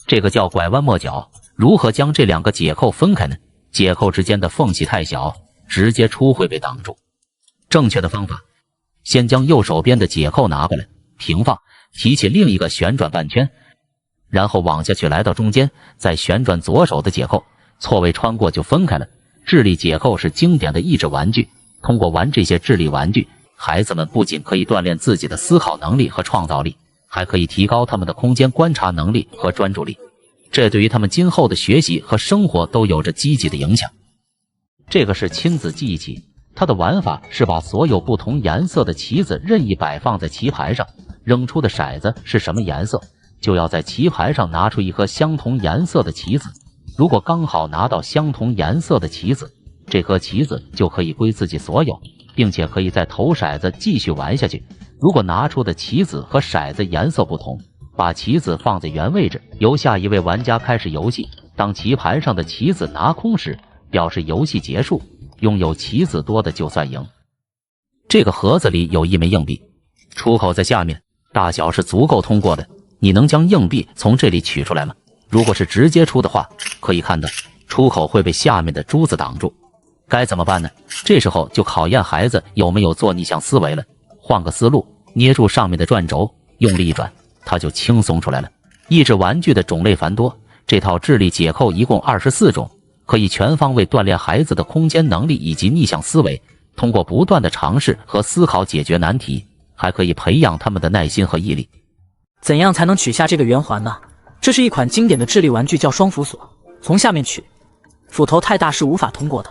这个叫拐弯抹角。如何将这两个解扣分开呢？解扣之间的缝隙太小，直接出会被挡住。正确的方法，先将右手边的解扣拿过来，平放，提起另一个旋转半圈，然后往下去来到中间，再旋转左手的解扣，错位穿过就分开了。智力解扣是经典的益智玩具，通过玩这些智力玩具，孩子们不仅可以锻炼自己的思考能力和创造力，还可以提高他们的空间观察能力和专注力，这对于他们今后的学习和生活都有着积极的影响。这个是亲子记忆棋，它的玩法是把所有不同颜色的棋子任意摆放在棋盘上，扔出的骰子是什么颜色，就要在棋盘上拿出一颗相同颜色的棋子。如果刚好拿到相同颜色的棋子，这颗棋子就可以归自己所有，并且可以再投骰子继续玩下去。如果拿出的棋子和骰子颜色不同，把棋子放在原位置，由下一位玩家开始游戏。当棋盘上的棋子拿空时，表示游戏结束，拥有棋子多的就算赢。这个盒子里有一枚硬币，出口在下面，大小是足够通过的。你能将硬币从这里取出来吗？如果是直接出的话，可以看到出口会被下面的珠子挡住。该怎么办呢？这时候就考验孩子有没有做逆向思维了。换个思路，捏住上面的转轴，用力一转，它就轻松出来了。益智玩具的种类繁多，这套智力解扣一共24种，可以全方位锻炼孩子的空间能力以及逆向思维。通过不断的尝试和思考解决难题，还可以培养他们的耐心和毅力。怎样才能取下这个圆环呢？这是一款经典的智力玩具，叫双斧锁。从下面取，斧头太大是无法通过的。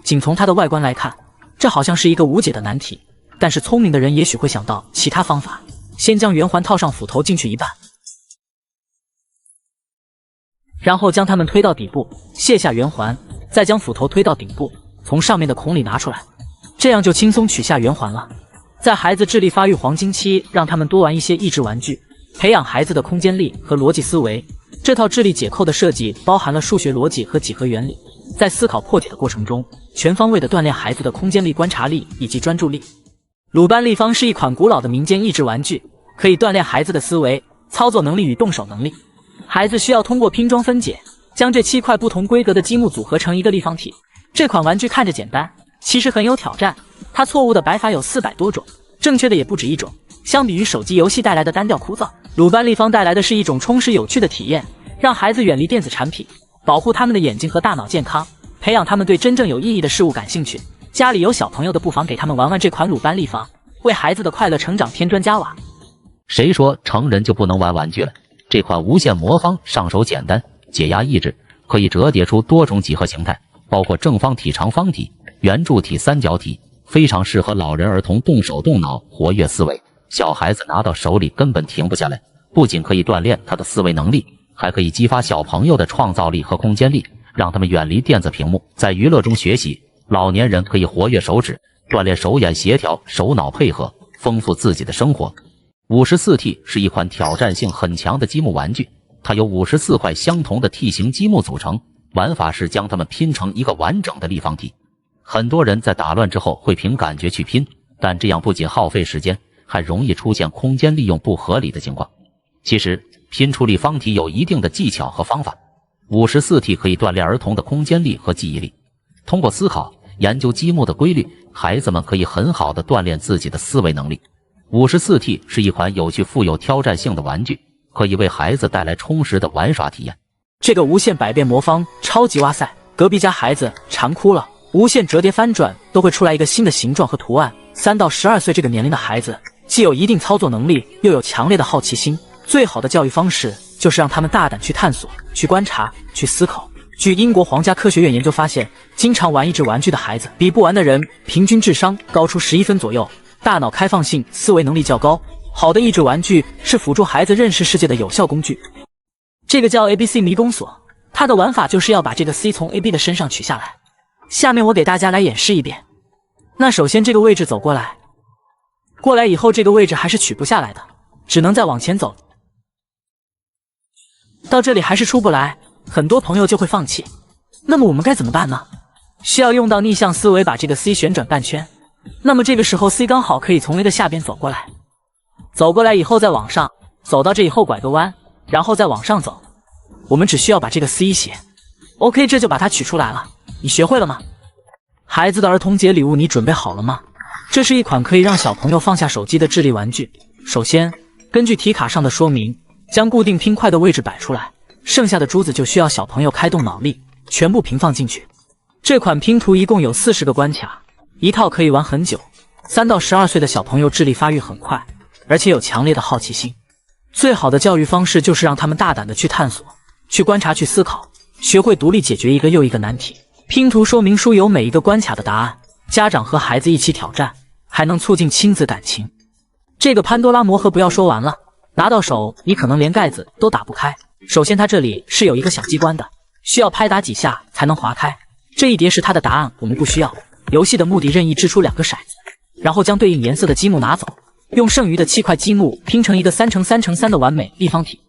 仅从它的外观来看，这好像是一个无解的难题，但是聪明的人也许会想到其他方法。先将圆环套上斧头进去一半，然后将它们推到底部，卸下圆环，再将斧头推到顶部，从上面的孔里拿出来，这样就轻松取下圆环了。在孩子智力发育黄金期，让他们多玩一些益智玩具，培养孩子的空间力和逻辑思维。这套智力解扣的设计包含了数学逻辑和几何原理，在思考破解的过程中，全方位地锻炼孩子的空间力、观察力以及专注力。鲁班立方是一款古老的民间益智玩具，可以锻炼孩子的思维、操作能力与动手能力。孩子需要通过拼装分解，将这7块不同规格的积木组合成一个立方体。这款玩具看着简单，其实很有挑战。它错误的摆法有400多种，正确的也不止一种。相比于手机游戏带来的单调枯燥，鲁班立方带来的是一种充实有趣的体验，让孩子远离电子产品，保护他们的眼睛和大脑健康，培养他们对真正有意义的事物感兴趣。家里有小朋友的，不妨给他们玩玩这款鲁班立方，为孩子的快乐成长添砖加瓦。谁说成人就不能玩玩具了？这款无限魔方上手简单，解压益智，可以折叠出多种几何形态，包括正方体、长方体、圆柱体、三角体，非常适合老人儿童动手动脑，活跃思维。小孩子拿到手里根本停不下来，不仅可以锻炼他的思维能力，还可以激发小朋友的创造力和空间力，让他们远离电子屏幕，在娱乐中学习。老年人可以活跃手指，锻炼手眼协调、手脑配合，丰富自己的生活。54T 是一款挑战性很强的积木玩具，它由54块相同的 T 型积木组成，玩法是将它们拼成一个完整的立方体。很多人在打乱之后会凭感觉去拼，但这样不仅耗费时间，还容易出现空间利用不合理的情况。其实拼出立方体有一定的技巧和方法。54T 可以锻炼儿童的空间力和记忆力。通过思考研究积木的规律，孩子们可以很好地锻炼自己的思维能力。54T 是一款有趣、富有挑战性的玩具，可以为孩子带来充实的玩耍体验。这个无限百变魔方超级哇塞，隔壁家孩子馋哭了，无限折叠翻转都会出来一个新的形状和图案。3到12岁这个年龄的孩子，既有一定操作能力，又有强烈的好奇心。最好的教育方式就是让他们大胆去探索、去观察、去思考。据英国皇家科学院研究发现，经常玩益智玩具的孩子比不玩的人平均智商高出11分左右，大脑开放性、思维能力较高。好的益智玩具是辅助孩子认识世界的有效工具。这个叫 ABC 迷宫锁，它的玩法就是要把这个 C 从 AB 的身上取下来。下面我给大家来演示一遍。那首先这个位置走过来，过来以后这个位置还是取不下来的，只能再往前走。到这里还是出不来，很多朋友就会放弃。那么我们该怎么办呢？需要用到逆向思维，把这个 C 旋转半圈。那么这个时候 C 刚好可以从 A 的下边走过来，走过来以后再往上，走到这以后拐个弯，然后再往上走，我们只需要把这个撕一写 ，OK， 这就把它取出来了。你学会了吗？孩子的儿童节礼物你准备好了吗？这是一款可以让小朋友放下手机的智力玩具。首先，根据题卡上的说明，将固定拼块的位置摆出来，剩下的珠子就需要小朋友开动脑力，全部平放进去。这款拼图一共有40个关卡，一套可以玩很久。3到12岁的小朋友智力发育很快，而且有强烈的好奇心。最好的教育方式就是让他们大胆地去探索、去观察、去思考，学会独立解决一个又一个难题。拼图说明书有每一个关卡的答案，家长和孩子一起挑战，还能促进亲子感情。这个潘多拉魔盒不要说完了，拿到手你可能连盖子都打不开。首先它这里是有一个小机关的，需要拍打几下才能划开。这一叠是它的答案，我们不需要。游戏的目的任意掷出2个骰子，然后将对应颜色的积木拿走，用剩余的7块积木拼成一个3×3×3的完美立方体。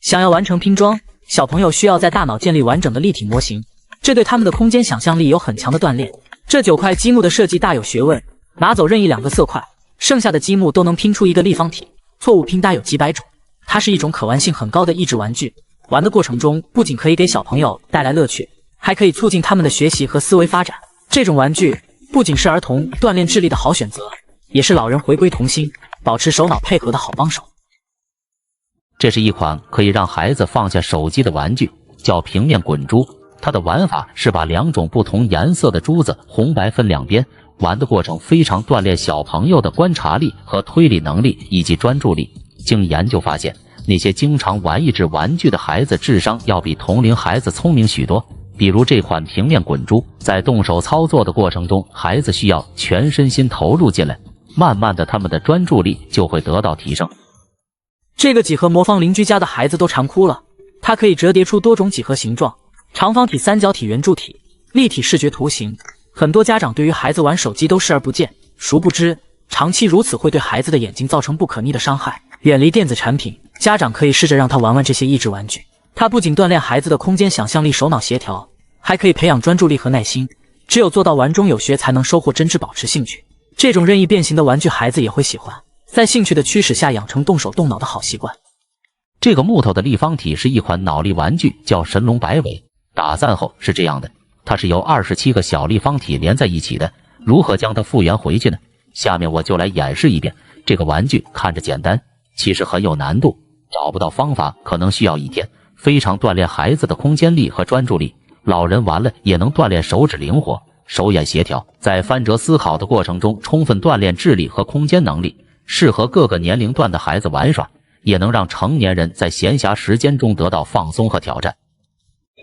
想要完成拼装，小朋友需要在大脑建立完整的立体模型，这对他们的空间想象力有很强的锻炼。这9块积木的设计大有学问，拿走任意2个色块，剩下的积木都能拼出一个立方体。错误拼搭有几百种，它是一种可玩性很高的益智玩具。玩的过程中不仅可以给小朋友带来乐趣，还可以促进他们的学习和思维发展。这种玩具不仅是儿童锻炼智力的好选择，也是老人回归童心、保持手脑配合的好帮手。这是一款可以让孩子放下手机的玩具，叫平面滚珠。它的玩法是把2种不同颜色的珠子红白分2边，玩的过程非常锻炼小朋友的观察力和推理能力以及专注力。经研究发现，那些经常玩益智玩具的孩子智商要比同龄孩子聪明许多。比如这款平面滚珠，在动手操作的过程中，孩子需要全身心投入进来，慢慢的他们的专注力就会得到提升。这个几何魔方邻居家的孩子都馋哭了，它可以折叠出多种几何形状，长方体、三角体、圆柱体、立体视觉图形。很多家长对于孩子玩手机都视而不见，殊不知长期如此会对孩子的眼睛造成不可逆的伤害。远离电子产品，家长可以试着让他玩玩这些益智玩具。它不仅锻炼孩子的空间想象力、手脑协调，还可以培养专注力和耐心。只有做到玩中有学，才能收获真知，保持兴趣。这种任意变形的玩具，孩子也会喜欢，在兴趣的驱使下养成动手动脑的好习惯。这个木头的立方体是一款脑力玩具，叫神龙摆尾。打散后是这样的，它是由27个小立方体连在一起的。如何将它复原回去呢？下面我就来演示一遍。这个玩具看着简单，其实很有难度，找不到方法可能需要1天。非常锻炼孩子的空间力和专注力，老人玩了也能锻炼手指灵活、手眼协调，在翻折思考的过程中充分锻炼智力和空间能力，适合各个年龄段的孩子玩耍，也能让成年人在闲暇时间中得到放松和挑战。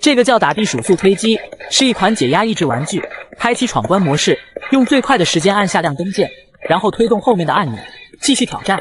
这个叫打地鼠速推机，是一款解压益智玩具。开启闯关模式，用最快的时间按下亮灯键，然后推动后面的按钮，继续挑战。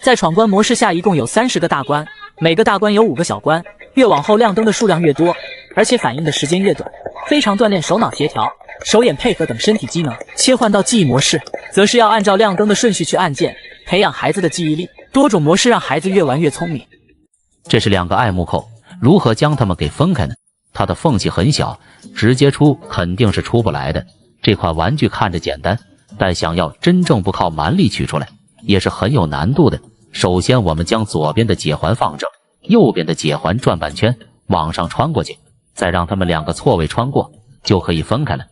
在闯关模式下，一共有30个大关，每个大关有5个小关，越往后亮灯的数量越多，而且反应的时间越短，非常锻炼手脑协调、手眼配合等身体机能。切换到记忆模式，则是要按照亮灯的顺序去按键，培养孩子的记忆力。多种模式让孩子越玩越聪明。这是2个爱慕扣，如何将它们给分开呢？它的缝隙很小，直接出肯定是出不来的。这款玩具看着简单，但想要真正不靠蛮力取出来，也是很有难度的。首先我们将左边的解环放正，右边的解环转半圈，往上穿过去，再让它们2个错位穿过，就可以分开了。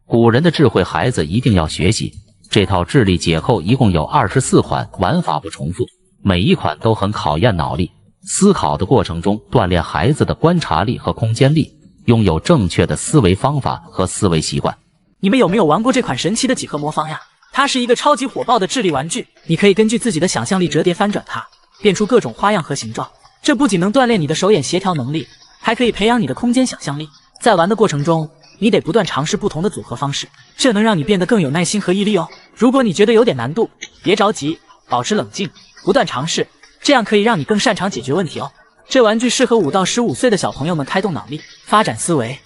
古人的智慧，孩子一定要学习。这套智力解扣一共有24款，玩法不重复，每一款都很考验脑力。思考的过程中锻炼孩子的观察力和空间力，拥有正确的思维方法和思维习惯。你们有没有玩过这款神奇的几何魔方呀？它是一个超级火爆的智力玩具，你可以根据自己的想象力折叠翻转它，变出各种花样和形状。这不仅能锻炼你的手眼协调能力，还可以培养你的空间想象力。在玩的过程中，你得不断尝试不同的组合方式，这能让你变得更有耐心和毅力哦。如果你觉得有点难度，别着急，保持冷静，不断尝试，这样可以让你更擅长解决问题哦。这玩具适合5到15岁的小朋友们开动脑力，发展思维。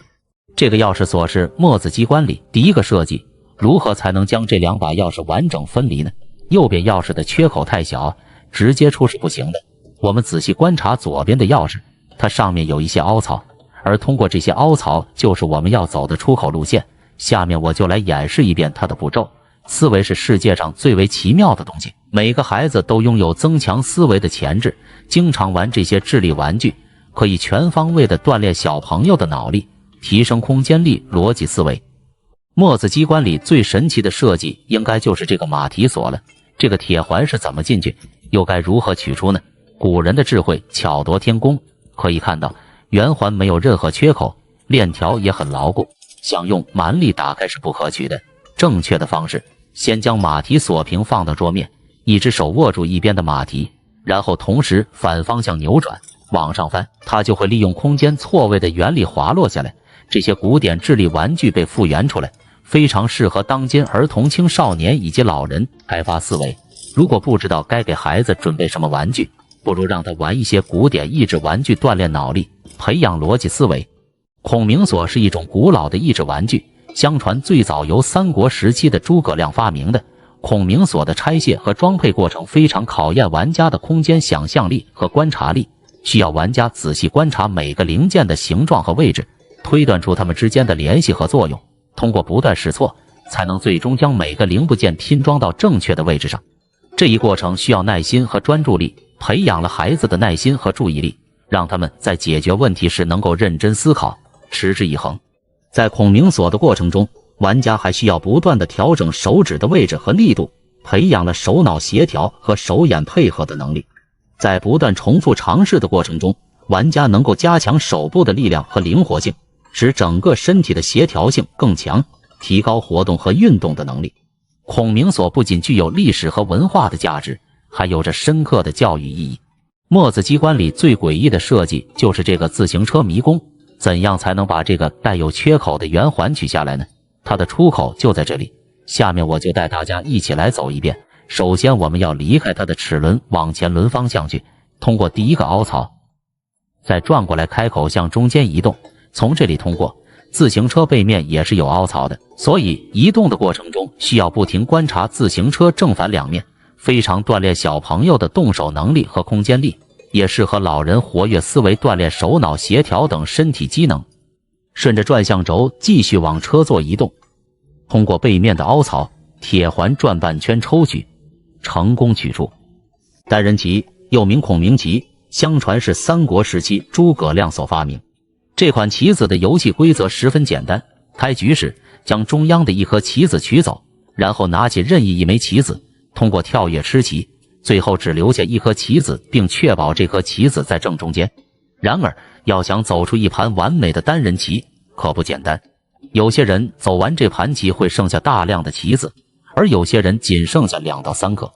这个钥匙锁是墨子机关里第一个设计，如何才能将这2把钥匙完整分离呢？右边钥匙的缺口太小，直接出是不行的。我们仔细观察左边的钥匙，它上面有一些凹槽，而通过这些凹槽就是我们要走的出口路线。下面我就来演示一遍它的步骤。思维是世界上最为奇妙的东西，每个孩子都拥有增强思维的潜质，经常玩这些智力玩具，可以全方位地锻炼小朋友的脑力，提升空间力、逻辑思维。墨子机关里最神奇的设计应该就是这个马蹄锁了。这个铁环是怎么进去，又该如何取出呢？古人的智慧巧夺天工，可以看到圆环没有任何缺口，链条也很牢固，想用蛮力打开是不可取的。正确的方式，先将马蹄锁平放到桌面，一只手握住一边的马蹄，然后同时反方向扭转，往上翻，它就会利用空间错位的原理滑落下来。这些古典智力玩具被复原出来，非常适合当今儿童、青少年以及老人开发思维。如果不知道该给孩子准备什么玩具，不如让他玩一些古典益智玩具，锻炼脑力，培养逻辑思维。孔明锁是一种古老的益智玩具，相传最早由三国时期的诸葛亮发明的。孔明锁的拆卸和装配过程非常考验玩家的空间想象力和观察力，需要玩家仔细观察每个零件的形状和位置，推断出它们之间的联系和作用，通过不断试错，才能最终将每个零部件拼装到正确的位置上。这一过程需要耐心和专注力，培养了孩子的耐心和注意力，让他们在解决问题时能够认真思考，持之以恒。在孔明锁的过程中，玩家还需要不断地调整手指的位置和力度，培养了手脑协调和手眼配合的能力。在不断重复尝试的过程中，玩家能够加强手部的力量和灵活性，使整个身体的协调性更强，提高活动和运动的能力。孔明锁不仅具有历史和文化的价值，还有着深刻的教育意义。墨子机关里最诡异的设计就是这个自行车迷宫，怎样才能把这个带有缺口的圆环取下来呢？它的出口就在这里，下面我就带大家一起来走一遍。首先我们要离开它的齿轮，往前轮方向去，通过第一个凹槽，再转过来开口向中间移动，从这里通过。自行车背面也是有凹槽的，所以移动的过程中需要不停观察自行车正反两面，非常锻炼小朋友的动手能力和空间力，也适合老人活跃思维，锻炼手脑协调等身体机能。顺着转向轴继续往车座移动，通过背面的凹槽，铁环转半圈抽取，成功取出。单人棋又名孔明棋，相传是三国时期诸葛亮所发明。这款棋子的游戏规则十分简单，开局时将中央的一颗棋子取走，然后拿起任意一枚棋子，通过跳跃吃棋，最后只留下一颗棋子，并确保这颗棋子在正中间。然而要想走出一盘完美的单人棋可不简单，有些人走完这盘棋会剩下大量的棋子，而有些人仅剩下2到3颗。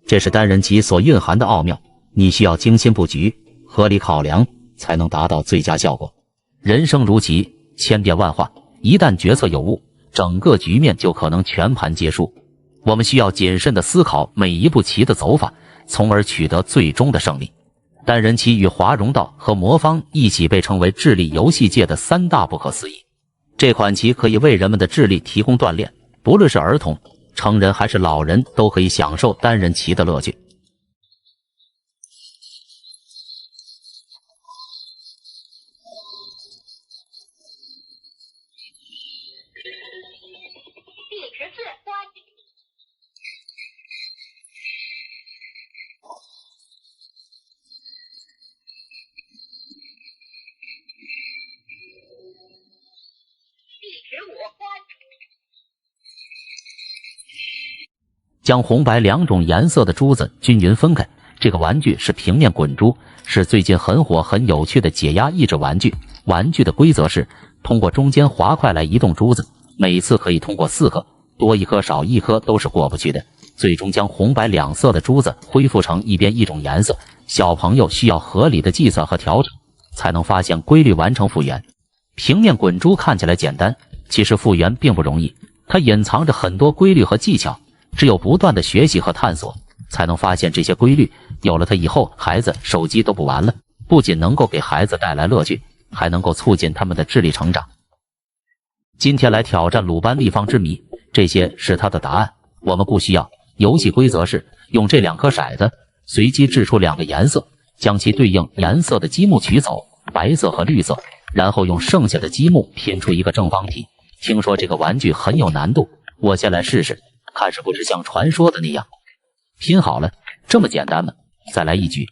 这是单人棋所蕴含的奥妙，你需要精心布局，合理考量，才能达到最佳效果。人生如棋，千变万化，一旦决策有误，整个局面就可能全盘皆输。我们需要谨慎地思考每一步棋的走法，从而取得最终的胜利。单人棋与华容道和魔方一起被称为智力游戏界的3大不可思议。这款棋可以为人们的智力提供锻炼，不论是儿童、成人还是老人，都可以享受单人棋的乐趣。将红白2种颜色的珠子均匀分开。这个玩具是平面滚珠，是最近很火很有趣的解压益智玩具。玩具的规则是通过中间滑块来移动珠子，每次可以通过4颗，多1颗少1颗都是过不去的。最终将红白2色的珠子恢复成一边一种颜色。小朋友需要合理的计算和调整，才能发现规律，完成复原。平面滚珠看起来简单，其实复原并不容易，它隐藏着很多规律和技巧，只有不断的学习和探索，才能发现这些规律。有了它以后，孩子手机都不玩了，不仅能够给孩子带来乐趣，还能够促进他们的智力成长。今天来挑战鲁班立方之谜，这些是它的答案，我们不需要。游戏规则是用这2颗骰子随机掷出2个颜色，将其对应颜色的积木取走，白色和绿色，然后用剩下的积木拼出一个正方体。听说这个玩具很有难度，我先来试试，看是不是像传说的那样。拼好了，这么简单吗？再来一局。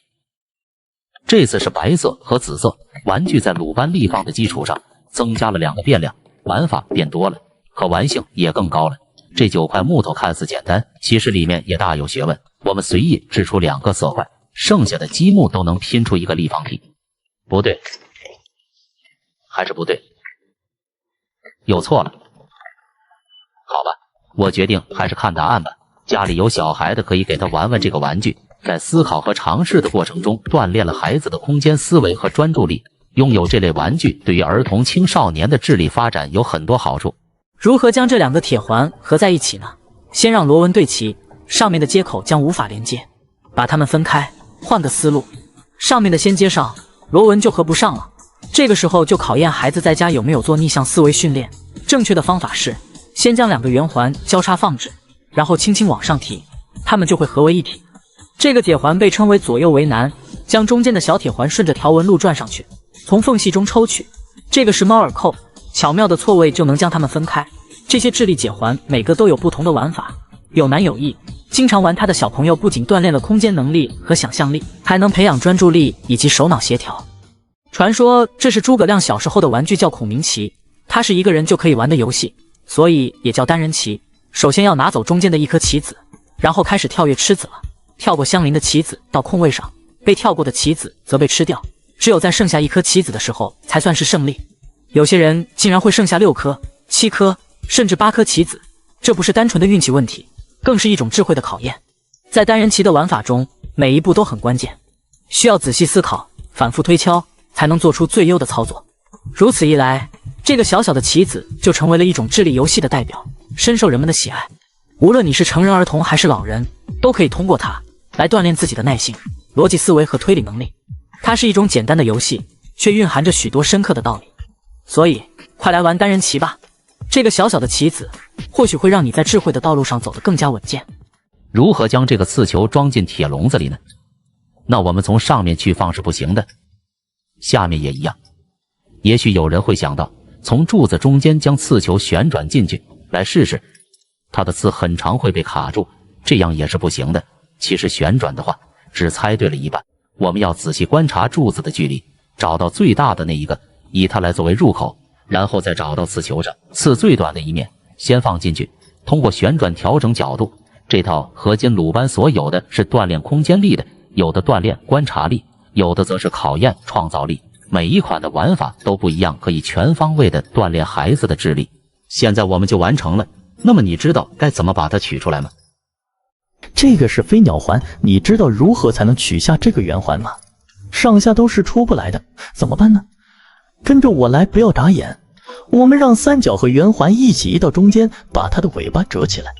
这次是白色和紫色玩具，在鲁班立方的基础上增加了2个变量，玩法变多了，可玩性也更高了。这9块木头看似简单，其实里面也大有学问。我们随意制出2个色块，剩下的积木都能拼出一个立方体。不对，还是不对，又错了。好吧，我决定还是看答案吧。家里有小孩的可以给他玩玩这个玩具，在思考和尝试的过程中锻炼了孩子的空间思维和专注力。拥有这类玩具对于儿童青少年的智力发展有很多好处。如何将这2个铁环合在一起呢？先让螺纹对齐，上面的接口将无法连接，把它们分开，换个思路，上面的先接上，螺纹就合不上了。这个时候就考验孩子在家有没有做逆向思维训练。正确的方法是，先将2个圆环交叉放置，然后轻轻往上提，它们就会合为一体。这个解环被称为左右为难，将中间的小铁环顺着条纹路转上去，从缝隙中抽取，这个是猫耳扣，巧妙的错位就能将它们分开。这些智力解环每个都有不同的玩法，有难有易。经常玩它的小朋友不仅锻炼了空间能力和想象力，还能培养专注力以及手脑协调。传说这是诸葛亮小时候的玩具，叫孔明棋，它是1个人就可以玩的游戏，所以也叫单人棋。首先要拿走中间的1颗棋子，然后开始跳跃吃子了，跳过相邻的棋子到空位上，被跳过的棋子则被吃掉，只有在剩下1颗棋子的时候才算是胜利。有些人竟然会剩下6颗、7颗甚至8颗棋子，这不是单纯的运气问题，更是一种智慧的考验。在单人棋的玩法中，每一步都很关键，需要仔细思考，反复推敲，才能做出最优的操作。如此一来，这个小小的棋子就成为了一种智力游戏的代表，深受人们的喜爱。无论你是成人儿童还是老人，都可以通过它来锻炼自己的耐性、逻辑思维和推理能力。它是一种简单的游戏，却蕴含着许多深刻的道理。所以，快来玩单人棋吧！这个小小的棋子，或许会让你在智慧的道路上走得更加稳健。如何将这个刺球装进铁笼子里呢？那我们从上面去放是不行的，下面也一样。也许有人会想到，从柱子中间将刺球旋转进去，来试试。它的刺很长，会被卡住，这样也是不行的。其实旋转的话，只猜对了一半。我们要仔细观察柱子的距离，找到最大的那一个，以它来作为入口，然后再找到刺球上刺最短的一面，先放进去，通过旋转调整角度。这套合金鲁班所有的是锻炼空间力的，有的锻炼观察力，有的则是考验创造力。每一款的玩法都不一样，可以全方位的锻炼孩子的智力。现在我们就完成了，那么你知道该怎么把它取出来吗？这个是飞鸟环，你知道如何才能取下这个圆环吗？上下都是出不来的，怎么办呢？跟着我来，不要眨眼。我们让三角和圆环一起移到中间，把它的尾巴折起来，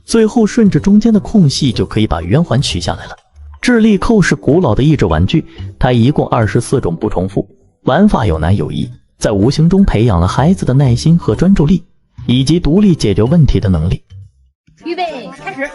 最后顺着中间的空隙就可以把圆环取下来了。智力扣是古老的益智玩具，它一共24种不重复，玩法有难有易，在无形中培养了孩子的耐心和专注力，以及独立解决问题的能力。预备，开始。